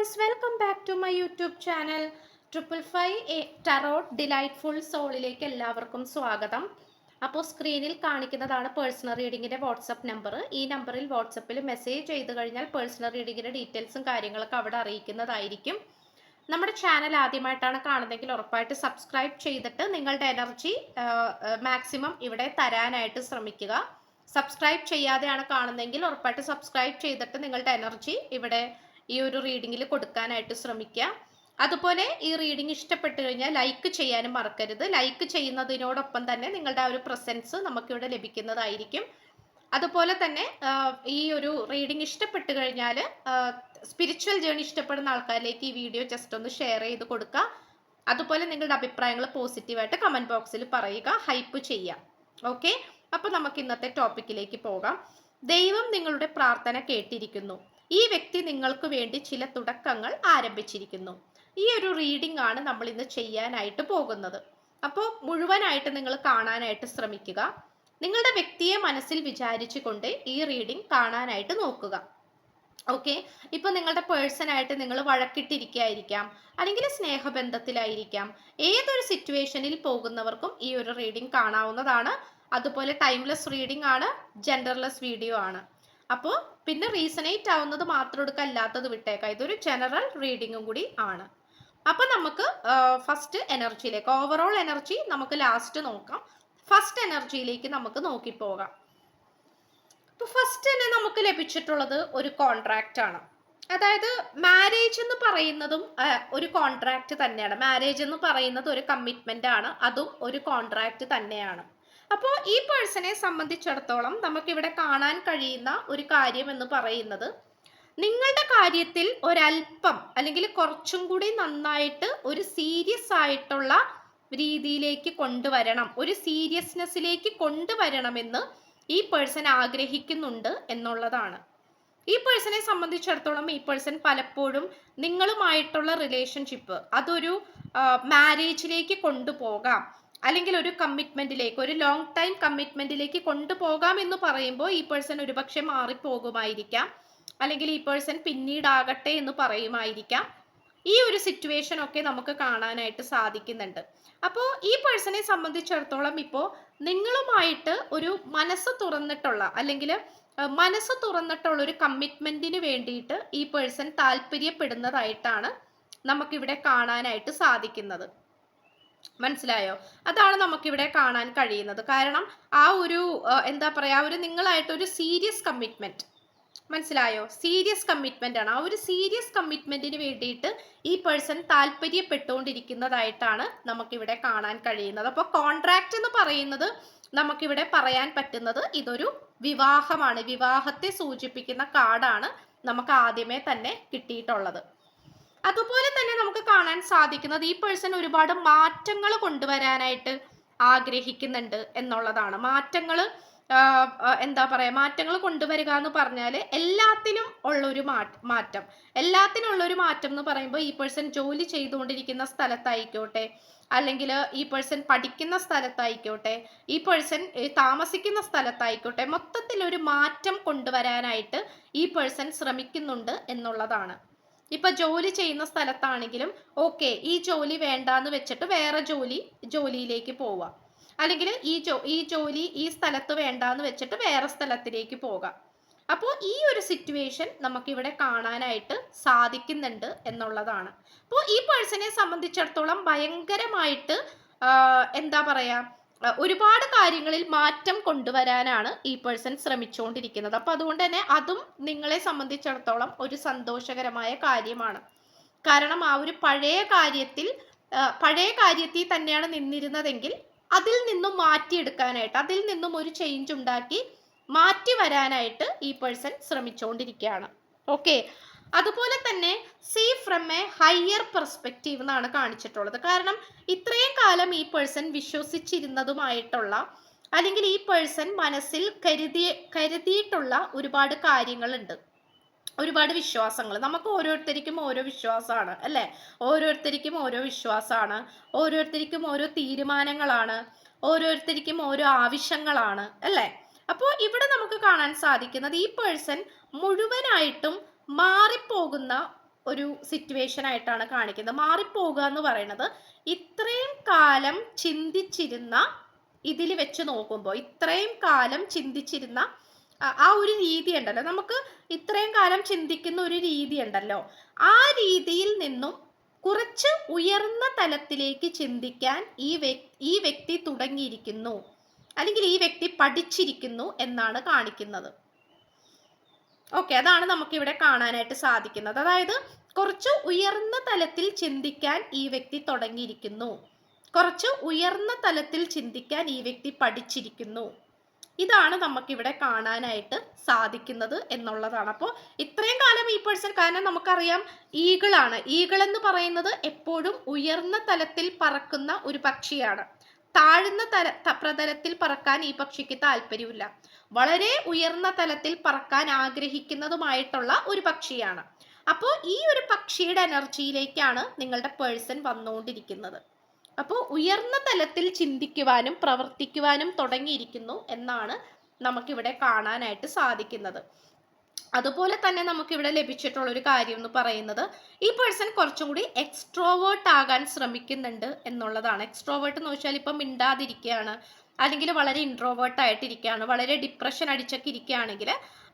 Guys, welcome back to my YouTube channel. 555 tarot delightful സോളിലേക്ക് എല്ലാവർക്കും സ്വാഗതം. അപ്പോൾ സ്ക്രീനിൽ കാണിക്കുന്നതാണ് പേഴ്സണൽ റീഡിങ്ങിൻ്റെ വാട്സപ്പ് നമ്പർ. ഈ നമ്പറിൽ വാട്സപ്പിൽ മെസ്സേജ് ചെയ്ത് കഴിഞ്ഞാൽ പേഴ്സണൽ റീഡിങ്ങിൻ്റെ ഡീറ്റെയിൽസും കാര്യങ്ങളൊക്കെ അവിടെ അറിയിക്കുന്നതായിരിക്കും. നമ്മുടെ ചാനൽ ആദ്യമായിട്ടാണ് കാണുന്നതെങ്കിൽ ഉറപ്പായിട്ട് സബ്സ്ക്രൈബ് ചെയ്തിട്ട് നിങ്ങളുടെ എനർജി മാക്സിമം ഇവിടെ തരാനായിട്ട് ശ്രമിക്കുക. സബ്സ്ക്രൈബ് ചെയ്യാതെയാണ് കാണുന്നതെങ്കിൽ ഉറപ്പായിട്ട് സബ്സ്ക്രൈബ് ചെയ്തിട്ട് നിങ്ങളുടെ എനർജി ഇവിടെ ഈ ഒരു റീഡിങ്ങിൽ കൊടുക്കാനായിട്ട് ശ്രമിക്കുക. അതുപോലെ ഈ റീഡിംഗ് ഇഷ്ടപ്പെട്ടു കഴിഞ്ഞാൽ ലൈക്ക് ചെയ്യാനും മറക്കരുത്. ലൈക്ക് ചെയ്യുന്നതിനോടൊപ്പം തന്നെ നിങ്ങളുടെ ആ ഒരു പ്രസൻസ് നമുക്കിവിടെ ലഭിക്കുന്നതായിരിക്കും. അതുപോലെ തന്നെ ഈ ഒരു റീഡിംഗ് ഇഷ്ടപ്പെട്ടു കഴിഞ്ഞാൽ സ്പിരിച്വൽ ജേണി ഇഷ്ടപ്പെടുന്ന ആൾക്കാരിലേക്ക് ഈ വീഡിയോ ജസ്റ്റ് ഒന്ന് ഷെയർ ചെയ്ത് കൊടുക്കുക. അതുപോലെ നിങ്ങളുടെ അഭിപ്രായങ്ങൾ പോസിറ്റീവായിട്ട് കമൻറ്റ് ബോക്സിൽ പറയുക, ഹൈപ്പ് ചെയ്യുക. ഓക്കെ, അപ്പോൾ നമുക്ക് ഇന്നത്തെ ടോപ്പിക്കിലേക്ക് പോകാം. ദൈവം നിങ്ങളുടെ പ്രാർത്ഥന കേട്ടിരിക്കുന്നു. ഈ വ്യക്തി നിങ്ങൾക്ക് വേണ്ടി ചില തുടക്കങ്ങൾ ആരംഭിച്ചിരിക്കുന്നു. ഈ ഒരു റീഡിംഗ് ആണ് നമ്മൾ ഇന്ന് ചെയ്യാനായിട്ട് പോകുന്നത്. അപ്പോൾ മുഴുവനായിട്ട് നിങ്ങൾ കാണാനായിട്ട് ശ്രമിക്കുക. നിങ്ങളുടെ വ്യക്തിയെ മനസ്സിൽ വിചാരിച്ചുകൊണ്ട് ഈ റീഡിംഗ് കാണാനായിട്ട് നോക്കുക. ഓക്കെ, ഇപ്പൊ നിങ്ങളുടെ പേഴ്സണായിട്ട് നിങ്ങൾ വഴക്കിട്ടിരിക്കുകയായിരിക്കാം, അല്ലെങ്കിൽ സ്നേഹബന്ധത്തിലായിരിക്കാം. ഏതൊരു സിറ്റുവേഷനിൽ പോകുന്നവർക്കും ഈ ഒരു റീഡിംഗ് കാണാവുന്നതാണ്. അതുപോലെ ടൈംലെസ് റീഡിംഗ് ആണ്, ജെൻഡർലെസ് വീഡിയോ ആണ്. അപ്പോൾ പിന്നെ റീസണേറ്റ് ആവുന്നത് മാത്രം എടുക്കുക, അല്ലാത്തത് വിട്ടേക്കാം. ഇതൊരു ജനറൽ റീഡിങ്ങും കൂടി ആണ്. അപ്പം നമുക്ക് ഫസ്റ്റ് എനർജിയിലേക്ക്, ഓവറോൾ എനർജി നമുക്ക് ലാസ്റ്റ് നോക്കാം. ഫസ്റ്റ് എനർജിയിലേക്ക് നമുക്ക് നോക്കിപ്പോകാം. അപ്പോൾ ഫസ്റ്റ് തന്നെ നമുക്ക് ലഭിച്ചിട്ടുള്ളത് ഒരു കോൺട്രാക്റ്റ് ആണ്. അതായത് മാരേജ് എന്ന് പറയുന്നതും ഒരു കോൺട്രാക്റ്റ് തന്നെയാണ്. മാരേജ് എന്ന് പറയുന്നത് ഒരു കമ്മിറ്റ്മെന്റ് ആണ്, അതും ഒരു കോൺട്രാക്റ്റ് തന്നെയാണ്. അപ്പോൾ ഈ പേഴ്സണെ സംബന്ധിച്ചിടത്തോളം നമുക്കിവിടെ കാണാൻ കഴിയുന്ന ഒരു കാര്യം എന്ന് പറയുന്നത്, നിങ്ങളുടെ കാര്യത്തിൽ ഒരല്പം അല്ലെങ്കിൽ കുറച്ചും കൂടി നന്നായിട്ട് ഒരു സീരിയസ് ആയിട്ടുള്ള രീതിയിലേക്ക് കൊണ്ടുവരണം, ഒരു സീരിയസ്നെസ്സിലേക്ക് കൊണ്ടുവരണമെന്ന് ഈ പേഴ്സൺ ആഗ്രഹിക്കുന്നുണ്ട് എന്നുള്ളതാണ്. ഈ പേഴ്സണെ സംബന്ധിച്ചിടത്തോളം ഈ പേഴ്സൺ പലപ്പോഴും നിങ്ങളുമായിട്ടുള്ള റിലേഷൻഷിപ്പ് അതൊരു മാരേജിലേക്ക് കൊണ്ടുപോകാം, അല്ലെങ്കിൽ ഒരു കമ്മിറ്റ്മെന്റിലേക്ക്, ഒരു ലോങ് ടൈം കമ്മിറ്റ്മെന്റിലേക്ക് കൊണ്ടുപോകാം എന്ന് പറയുമ്പോൾ ഈ പേഴ്സൺ ഒരുപക്ഷെ മാറിപ്പോകുമായിരിക്കാം, അല്ലെങ്കിൽ ഈ പേഴ്സൺ പിന്നീടാകട്ടെ എന്ന് പറയുമായിരിക്കാം. ഈ ഒരു സിറ്റുവേഷൻ ഒക്കെ നമുക്ക് കാണാനായിട്ട് സാധിക്കുന്നുണ്ട്. അപ്പോൾ ഈ പേഴ്സണെ സംബന്ധിച്ചിടത്തോളം ഇപ്പോൾ നിങ്ങളുമായിട്ട് ഒരു മനസ്സ് തുറന്നിട്ടുള്ള, അല്ലെങ്കിൽ മനസ്സ് തുറന്നിട്ടുള്ള ഒരു കമ്മിറ്റ്മെന്റിന് വേണ്ടിയിട്ട് ഈ പേഴ്സൺ താല്പര്യപ്പെടുന്നതായിട്ടാണ് നമുക്കിവിടെ കാണാനായിട്ട് സാധിക്കുന്നത്. മനസ്സിലായോ? അതാണ് നമുക്കിവിടെ കാണാൻ കഴിയുന്നത്. കാരണം ആ ഒരു എന്താ പറയാ, ഒരു നിങ്ങളായിട്ടൊരു സീരിയസ് കമ്മിറ്റ്മെന്റ്, മനസ്സിലായോ? സീരിയസ് കമ്മിറ്റ്മെന്റ് ആണ്. ആ ഒരു സീരിയസ് കമ്മിറ്റ്മെന്റിന് വേണ്ടിയിട്ട് ഈ പേഴ്സൺ താല്പര്യപ്പെട്ടുകൊണ്ടിരിക്കുന്നതായിട്ടാണ് നമുക്കിവിടെ കാണാൻ കഴിയുന്നത്. അപ്പോൾ കോൺട്രാക്റ്റ് എന്ന് പറയുന്നത് നമുക്കിവിടെ പറയാൻ പറ്റുന്നത് ഇതൊരു വിവാഹമാണ്. വിവാഹത്തെ സൂചിപ്പിക്കുന്ന കാർഡാണ് നമുക്ക് ആദ്യമേ തന്നെ കിട്ടിയിട്ടുള്ളത്. അതുപോലെ തന്നെ നമുക്ക് കാണാൻ സാധിക്കുന്നത് ഈ പേഴ്സൺ ഒരുപാട് മാറ്റങ്ങൾ കൊണ്ടുവരാനായിട്ട് ആഗ്രഹിക്കുന്നുണ്ട് എന്നുള്ളതാണ്. മാറ്റങ്ങൾ എന്താ പറയുക, മാറ്റങ്ങൾ കൊണ്ടുവരിക എന്ന് പറഞ്ഞാൽ എല്ലാത്തിനും ഉള്ളൊരു മാറ്റം. എല്ലാത്തിനും ഉള്ളൊരു മാറ്റം എന്ന് പറയുമ്പോൾ ഈ പേഴ്സൺ ജോലി ചെയ്തുകൊണ്ടിരിക്കുന്ന സ്ഥലത്തായിക്കോട്ടെ, അല്ലെങ്കിൽ ഈ പേഴ്സൺ പഠിക്കുന്ന സ്ഥലത്തായിക്കോട്ടെ, ഈ പേഴ്സൺ താമസിക്കുന്ന സ്ഥലത്തായിക്കോട്ടെ, മൊത്തത്തിലൊരു മാറ്റം കൊണ്ടുവരാനായിട്ട് ഈ പേഴ്സൺ ശ്രമിക്കുന്നുണ്ട് എന്നുള്ളതാണ്. ഇപ്പൊ ജോലി ചെയ്യുന്ന സ്ഥലത്താണെങ്കിലും ഓക്കെ, ഈ ജോലി വേണ്ടാന്ന് വെച്ചിട്ട് വേറെ ജോലിയിലേക്ക് പോവാം, അല്ലെങ്കിൽ ഈ ജോലി ഈ സ്ഥലത്ത് വേണ്ടാന്ന് വെച്ചിട്ട് വേറെ സ്ഥലത്തിലേക്ക് പോകാം. അപ്പോൾ ഈ ഒരു സിറ്റുവേഷൻ നമുക്കിവിടെ കാണാനായിട്ട് സാധിക്കുന്നുണ്ട് എന്നുള്ളതാണ്. അപ്പോൾ ഈ പേഴ്സണെ സംബന്ധിച്ചിടത്തോളം ഭയങ്കരമായിട്ട് എന്താ പറയാ, ഒരുപാട് കാര്യങ്ങളിൽ മാറ്റം കൊണ്ടുവരാനാണ് ഈ പേഴ്സൺ ശ്രമിച്ചുകൊണ്ടിരിക്കുന്നത്. അപ്പോൾ അതുകൊണ്ട് തന്നെ അതും നിങ്ങളെ സംബന്ധിച്ചിടത്തോളം ഒരു സന്തോഷകരമായ കാര്യമാണ്. കാരണം ആ ഒരു പഴയ കാര്യത്തിൽ തന്നെയാണ് നിന്നിരുന്നതെങ്കിൽ അതിൽ നിന്നും മാറ്റിയെടുക്കാനായിട്ട്, അതിൽ നിന്നും ഒരു ചേഞ്ച് ഉണ്ടാക്കി മാറ്റി വരാനായിട്ട് ഈ പേഴ്സൺ ശ്രമിച്ചുകൊണ്ടിരിക്കുകയാണ്. ഓക്കെ, അതുപോലെ തന്നെ see from a higher perspective എന്നാണ് കാണിച്ചിട്ടുള്ളത്. കാരണം ഇത്രയും കാലം ഈ പേഴ്സൺ വിശ്വസിച്ചിരുന്നതുമായിട്ടുള്ള, അല്ലെങ്കിൽ ഈ പേഴ്സൺ മനസ്സിൽ കരുതിയിട്ടുള്ള ഒരുപാട് കാര്യങ്ങളുണ്ട്, ഒരുപാട് വിശ്വാസങ്ങൾ. നമുക്ക് ഓരോരുത്തർക്കും ഓരോ വിശ്വാസമാണ് അല്ലേ? ഓരോരുത്തർക്കും ഓരോ വിശ്വാസമാണ്, ഓരോരുത്തർക്കും ഓരോ തീരുമാനങ്ങളാണ്, ഓരോരുത്തർക്കും ഓരോ ആവശ്യങ്ങളാണ് അല്ലേ? അപ്പോൾ ഇവിടെ നമുക്ക് കാണാൻ സാധിക്കുന്നത് ഈ പേഴ്സൺ മുഴുവനായിട്ടും മാറിപ്പോകുന്ന ഒരു സിറ്റുവേഷൻ ആയിട്ടാണ് കാണിക്കുന്നത്. മാറിപ്പോകുക എന്ന് പറയുന്നത് ഇത്രയും കാലം ചിന്തിച്ചിരുന്ന ഇതിൽ വെച്ച് നോക്കുമ്പോൾ, ഇത്രയും കാലം ചിന്തിച്ചിരുന്ന ആ ഒരു രീതി ഉണ്ടല്ലോ, നമുക്ക് ഇത്രയും കാലം ചിന്തിക്കുന്ന ഒരു രീതി ഉണ്ടല്ലോ, ആ രീതിയിൽ നിന്നും കുറച്ച് ഉയർന്ന തലത്തിലേക്ക് ചിന്തിക്കാൻ ഈ വ്യക്തി തുടങ്ങിയിരിക്കുന്നു, അല്ലെങ്കിൽ ഈ വ്യക്തി പഠിച്ചിരിക്കുന്നു എന്നാണ് കാണിക്കുന്നത്. ഓക്കെ, അതാണ് നമുക്കിവിടെ കാണാനായിട്ട് സാധിക്കുന്നത്. അതായത് കുറച്ച് ഉയർന്ന തലത്തിൽ ചിന്തിക്കാൻ ഈ വ്യക്തി തുടങ്ങിയിരിക്കുന്നു, കുറച്ച് ഉയർന്ന തലത്തിൽ ചിന്തിക്കാൻ ഈ വ്യക്തി പഠിച്ചിരിക്കുന്നു. ഇതാണ് നമുക്കിവിടെ കാണാനായിട്ട് സാധിക്കുന്നത് എന്നുള്ളതാണ്. അപ്പോൾ ഇത്രയും കാലം ഈ പേഴ്സൺ, കാരണം നമുക്കറിയാം ഈഗിളാണ്. ഈഗിൾ എന്ന് പറയുന്നത് എപ്പോഴും ഉയർന്ന തലത്തിൽ പറക്കുന്ന ഒരു പക്ഷിയാണ്. താഴ്ന്ന പ്രതലത്തിൽ പറക്കാൻ ഈ പക്ഷിക്ക് താല്പര്യമില്ല. വളരെ ഉയർന്ന തലത്തിൽ പറക്കാൻ ആഗ്രഹിക്കുന്നതുമായിട്ടുള്ള ഒരു പക്ഷിയാണ്. അപ്പോൾ ഈ ഒരു പക്ഷിയുടെ എനർജിയിലേക്കാണ് നിങ്ങളുടെ പേഴ്സൺ വന്നുകൊണ്ടിരിക്കുന്നത്. അപ്പോൾ ഉയർന്ന തലത്തിൽ ചിന്തിക്കുവാനും പ്രവർത്തിക്കുവാനും തുടങ്ങിയിരിക്കുന്നു എന്നാണ് നമുക്കിവിടെ കാണാനായിട്ട് സാധിക്കുന്നത്. അതുപോലെ തന്നെ നമുക്കിവിടെ ലഭിച്ചിട്ടുള്ള ഒരു കാര്യം എന്ന് പറയുന്നത്, ഈ പേഴ്സൺ കുറച്ചും കൂടി എക്സ്ട്രോവേർട്ട് ആകാൻ ശ്രമിക്കുന്നുണ്ട് എന്നുള്ളതാണ്. എക്സ്ട്രോവേർട്ട് എന്ന് വെച്ചാൽ ഇപ്പം മിണ്ടാതിരിക്കുകയാണ്, അല്ലെങ്കിൽ വളരെ ഇൻട്രോവേർട്ട് ആയിട്ടിരിക്കുകയാണ്, വളരെ ഡിപ്രഷൻ അടിച്ചൊക്കെ ഇരിക്കുകയാണെങ്കിൽ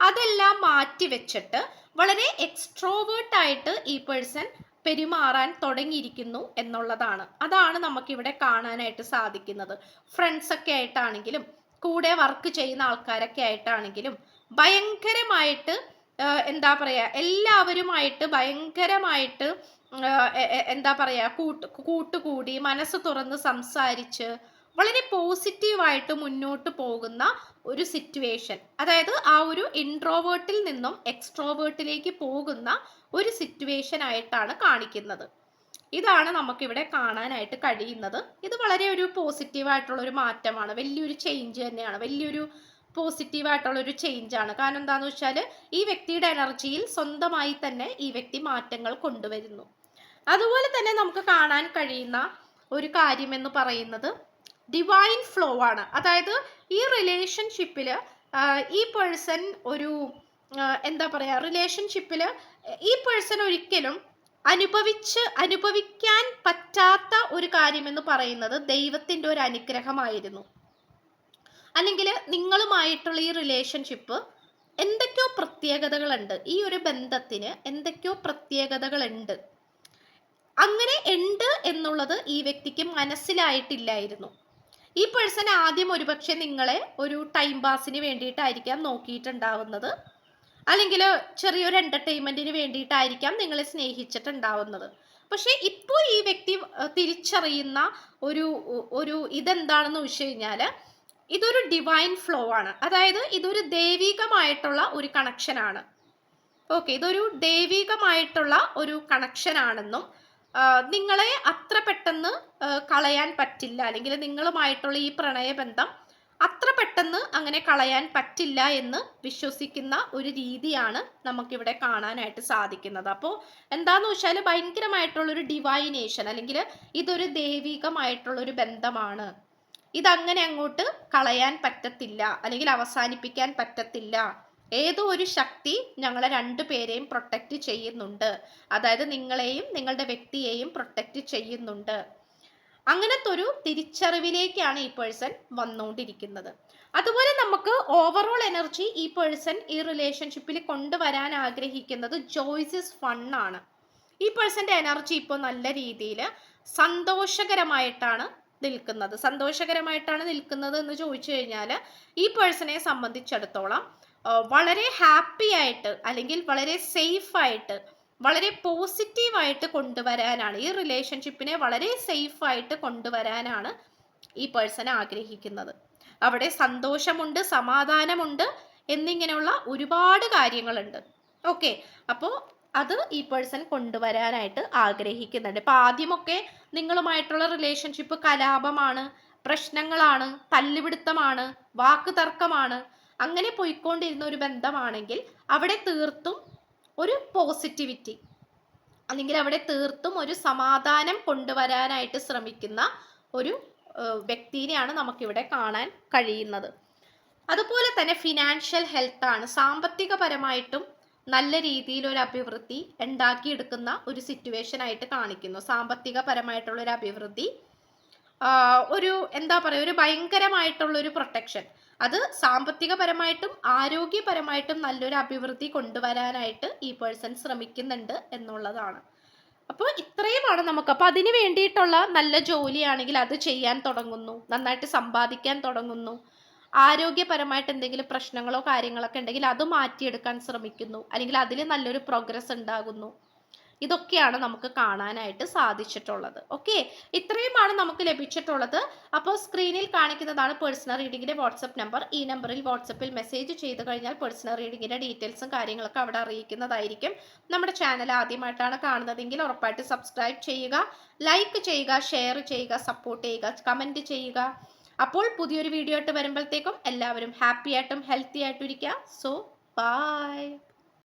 അതെല്ലാം മാറ്റി വെച്ചിട്ട് വളരെ എക്സ്ട്രോവേർട്ട് ആയിട്ട് ഈ പേഴ്സൺ പെരുമാറാൻ തുടങ്ങിയിരിക്കുന്നു എന്നുള്ളതാണ്. അതാണ് നമുക്കിവിടെ കാണാനായിട്ട് സാധിക്കുന്നത്. ഫ്രണ്ട്സ് ഒക്കെ ആയിട്ടാണെങ്കിലും കൂടെ വർക്ക് ചെയ്യുന്ന ആൾക്കാരൊക്കെ ആയിട്ടാണെങ്കിലും ഭയങ്കരമായിട്ട് എന്താ പറയുക, എല്ലാവരുമായിട്ട് ഭയങ്കരമായിട്ട് എന്താ പറയുക, കൂട്ടുകൂടി മനസ്സ് തുറന്ന് സംസാരിച്ച് വളരെ പോസിറ്റീവായിട്ട് മുന്നോട്ട് പോകുന്ന ഒരു സിറ്റുവേഷൻ, അതായത് ആ ഒരു ഇൻട്രോവേർട്ടിൽ നിന്നും എക്സ്ട്രോവേർട്ടിലേക്ക് പോകുന്ന ഒരു സിറ്റുവേഷൻ ആയിട്ടാണ് കാണിക്കുന്നത്. ഇതാണ് നമുക്കിവിടെ കാണാനായിട്ട് കഴിയുന്നത്. ഇത് വളരെ ഒരു പോസിറ്റീവായിട്ടുള്ള ഒരു മാറ്റമാണ്, വലിയൊരു ചേഞ്ച് തന്നെയാണ്, വലിയൊരു പോസിറ്റീവായിട്ടുള്ള ഒരു ചേഞ്ചാണ്. കാരണം എന്താണെന്ന് വെച്ചാൽ ഈ വ്യക്തിയുടെ എനർജിയിൽ സ്വന്തമായി തന്നെ ഈ വ്യക്തി മാറ്റങ്ങൾ കൊണ്ടുവരുന്നു. അതുപോലെ തന്നെ നമുക്ക് കാണാൻ കഴിയുന്ന ഒരു കാര്യം എന്ന് പറയുന്നത് ഡിവൈൻ ഫ്ലോ ആണ്. അതായത് ഈ റിലേഷൻഷിപ്പിൽ ഈ പേഴ്സൺ ഒരു എന്താ പറയുക, റിലേഷൻഷിപ്പിൽ ഈ പേഴ്സൺ ഒരിക്കലും അനുഭവിക്കാൻ പറ്റാത്ത ഒരു കാര്യമെന്ന് പറയുന്നത് ദൈവത്തിൻ്റെ ഒരു അനുഗ്രഹമായിരുന്നു. അല്ലെങ്കിൽ നിങ്ങളുമായിട്ടുള്ള ഈ റിലേഷൻഷിപ്പ് എന്തൊക്കെയോ പ്രത്യേകതകളുണ്ട്, ഈ ഒരു ബന്ധത്തിന് എന്തൊക്കെയോ പ്രത്യേകതകളുണ്ട്, അങ്ങനെ ഉണ്ട് എന്നുള്ളത് ഈ വ്യക്തിക്ക് മനസ്സിലായിട്ടില്ലായിരുന്നു. ഈ പേഴ്സൺ ആദ്യം ഒരുപക്ഷെ നിങ്ങളെ ഒരു ടൈം പാസിന് വേണ്ടിയിട്ടായിരിക്കാം നോക്കിയിട്ടുണ്ടാവുന്നത്, അല്ലെങ്കിൽ ചെറിയൊരു എൻ്റർടൈൻമെൻറ്റിന് വേണ്ടിയിട്ടായിരിക്കാം നിങ്ങളെ സ്നേഹിച്ചിട്ടുണ്ടാവുന്നത്. പക്ഷേ ഇപ്പോൾ ഈ വ്യക്തി തിരിച്ചറിയുന്ന ഒരു ഇതെന്താണെന്ന് വെച്ച് കഴിഞ്ഞാൽ, ഇതൊരു ഡിവൈൻ ഫ്ലോ ആണ്. അതായത് ഇതൊരു ദൈവികമായിട്ടുള്ള ഒരു കണക്ഷനാണ്. ഓക്കെ, ഇതൊരു ദൈവികമായിട്ടുള്ള ഒരു കണക്ഷനാണെന്നും നിങ്ങളെ അത്ര പെട്ടെന്ന് കളയാൻ പറ്റില്ല, അല്ലെങ്കിൽ നിങ്ങളുമായിട്ടുള്ള ഈ പ്രണയബന്ധം അത്ര പെട്ടെന്ന് അങ്ങനെ കളയാൻ പറ്റില്ല എന്ന് വിശ്വസിക്കുന്ന ഒരു രീതിയാണ് നമുക്കിവിടെ കാണാനായിട്ട് സാധിക്കുന്നത്. അപ്പോൾ എന്താന്ന് വെച്ചാൽ ഭയങ്കരമായിട്ടുള്ളൊരു ഡിവൈനേഷൻ, അല്ലെങ്കിൽ ഇതൊരു ദൈവികമായിട്ടുള്ളൊരു ബന്ധമാണ്, ഇതങ്ങനെ അങ്ങോട്ട് കളയാൻ പറ്റത്തില്ല, അല്ലെങ്കിൽ അവസാനിപ്പിക്കാൻ പറ്റത്തില്ല, ഏതോ ഒരു ശക്തി ഞങ്ങളെ രണ്ടുപേരെയും പ്രൊട്ടക്റ്റ് ചെയ്യുന്നുണ്ട്, അതായത് നിങ്ങളെയും നിങ്ങളുടെ വ്യക്തിയെയും പ്രൊട്ടക്റ്റ് ചെയ്യുന്നുണ്ട്. അങ്ങനത്തെ ഒരു തിരിച്ചറിവിലേക്കാണ് ഈ പേഴ്സൺ വന്നുകൊണ്ടിരിക്കുന്നത്. അതുപോലെ നമുക്ക് ഓവറോൾ എനർജി ഈ പേഴ്സൺ ഈ റിലേഷൻഷിപ്പിൽ കൊണ്ടുവരാൻ ആഗ്രഹിക്കുന്നത് ജോയ്സിസ് ഫൺ ആണ്. ഈ പേഴ്സൻ്റെ എനർജി ഇപ്പോൾ നല്ല രീതിയിൽ സന്തോഷകരമായിട്ടാണ് നിൽക്കുന്നത് എന്ന് ചോദിച്ചു കഴിഞ്ഞാൽ, ഈ പേഴ്സണെ സംബന്ധിച്ചിടത്തോളം വളരെ ഹാപ്പി ആയിട്ട്, അല്ലെങ്കിൽ വളരെ സേഫ് ആയിട്ട്, വളരെ പോസിറ്റീവായിട്ട് കൊണ്ടുവരാനാണ്, ഈ റിലേഷൻഷിപ്പിനെ വളരെ സേഫായിട്ട് കൊണ്ടുവരാനാണ് ഈ പേഴ്സൺ ആഗ്രഹിക്കുന്നത്. അവിടെ സന്തോഷമുണ്ട്, സമാധാനമുണ്ട് എന്നിങ്ങനെയുള്ള ഒരുപാട് കാര്യങ്ങളുണ്ട്. ഓക്കെ, അപ്പോൾ അത് ഈ പേഴ്സൺ കൊണ്ടുവരാനായിട്ട് ആഗ്രഹിക്കുന്നുണ്ട്. ഇപ്പം ആദ്യമൊക്കെ നിങ്ങളുമായിട്ടുള്ള റിലേഷൻഷിപ്പ് കലാപമാണ്, പ്രശ്നങ്ങളാണ്, തല്ലുപിടുത്തമാണ്, വാക്ക് തർക്കമാണ്, അങ്ങനെ പോയിക്കൊണ്ടിരുന്ന ഒരു ബന്ധമാണെങ്കിൽ അവിടെ തീർത്തും ഒരു പോസിറ്റിവിറ്റി, അല്ലെങ്കിൽ അവിടെ തീർത്തും ഒരു സമാധാനം കൊണ്ടുവരാനായിട്ട് ശ്രമിക്കുന്ന ഒരു വ്യക്തിനെയാണ് നമുക്കിവിടെ കാണാൻ കഴിയുന്നത്. അതുപോലെ തന്നെ ഫിനാൻഷ്യൽ ഹെൽത്താണ്, സാമ്പത്തികപരമായിട്ടും നല്ല രീതിയിൽ ഒരു അഭിവൃദ്ധി ഉണ്ടാക്കിയെടുക്കുന്ന ഒരു സിറ്റുവേഷൻ ആയിട്ട് കാണിക്കുന്നു. സാമ്പത്തികപരമായിട്ടുള്ള ഒരു അഭിവൃദ്ധി, ഒരു എന്താ പറയുക, ഒരു ഭയങ്കരമായിട്ടുള്ള ഒരു പ്രൊട്ടക്ഷൻ, അത് സാമ്പത്തികപരമായിട്ടും ആരോഗ്യപരമായിട്ടും നല്ലൊരു അഭിവൃദ്ധി കൊണ്ടുവരാനായിട്ട് ഈ പേഴ്സൺ ശ്രമിക്കുന്നുണ്ട് എന്നുള്ളതാണ്. അപ്പോൾ ഇത്രയുമാണ് നമുക്ക്. അപ്പോൾ അതിന് വേണ്ടിയിട്ടുള്ള നല്ല ജോലിയാണെങ്കിൽ അത് ചെയ്യാൻ തുടങ്ങുന്നു, നന്നായിട്ട് സമ്പാദിക്കാൻ തുടങ്ങുന്നു. ആരോഗ്യപരമായിട്ട് എന്തെങ്കിലും പ്രശ്നങ്ങളോ കാര്യങ്ങളൊക്കെ ഉണ്ടെങ്കിൽ അത് മാറ്റിയെടുക്കാൻ ശ്രമിക്കുന്നു, അല്ലെങ്കിൽ അതിൽ നല്ലൊരു പ്രോഗ്രസ് ഉണ്ടാകുന്നു. ഇതൊക്കെയാണ് നമുക്ക് കാണാനായിട്ട് സാധിച്ചിട്ടുള്ളത്. ഓക്കെ, ഇത്രയുമാണ് നമുക്ക് ലഭിച്ചിട്ടുള്ളത്. അപ്പോൾ സ്ക്രീനിൽ കാണിക്കുന്നതാണ് പേഴ്സണൽ റീഡിങ്ങിന്റെ വാട്സപ്പ് നമ്പർ. ഈ നമ്പറിൽ വാട്സപ്പിൽ മെസ്സേജ് ചെയ്ത് കഴിഞ്ഞാൽ പേഴ്സണൽ റീഡിങ്ങിന്റെ ഡീറ്റെയിൽസും കാര്യങ്ങളൊക്കെ അവിടെ അറിയിക്കുന്നതായിരിക്കും. നമ്മുടെ ചാനൽ ആദ്യമായിട്ടാണ് കാണുന്നതെങ്കിൽ ഉറപ്പായിട്ട് സബ്സ്ക്രൈബ് ചെയ്യുക, ലൈക്ക് ചെയ്യുക, ഷെയർ ചെയ്യുക, സപ്പോർട്ട് ചെയ്യുക, കമന്റ് ചെയ്യുക. അപ്പോൾ പുതിയൊരു വീഡിയോ ആയിട്ട് വരുമ്പോഴത്തേക്കും എല്ലാവരും ഹാപ്പി ആയിട്ടും ഹെൽത്തി ആയിട്ടും ഇരിക്കുക. So by.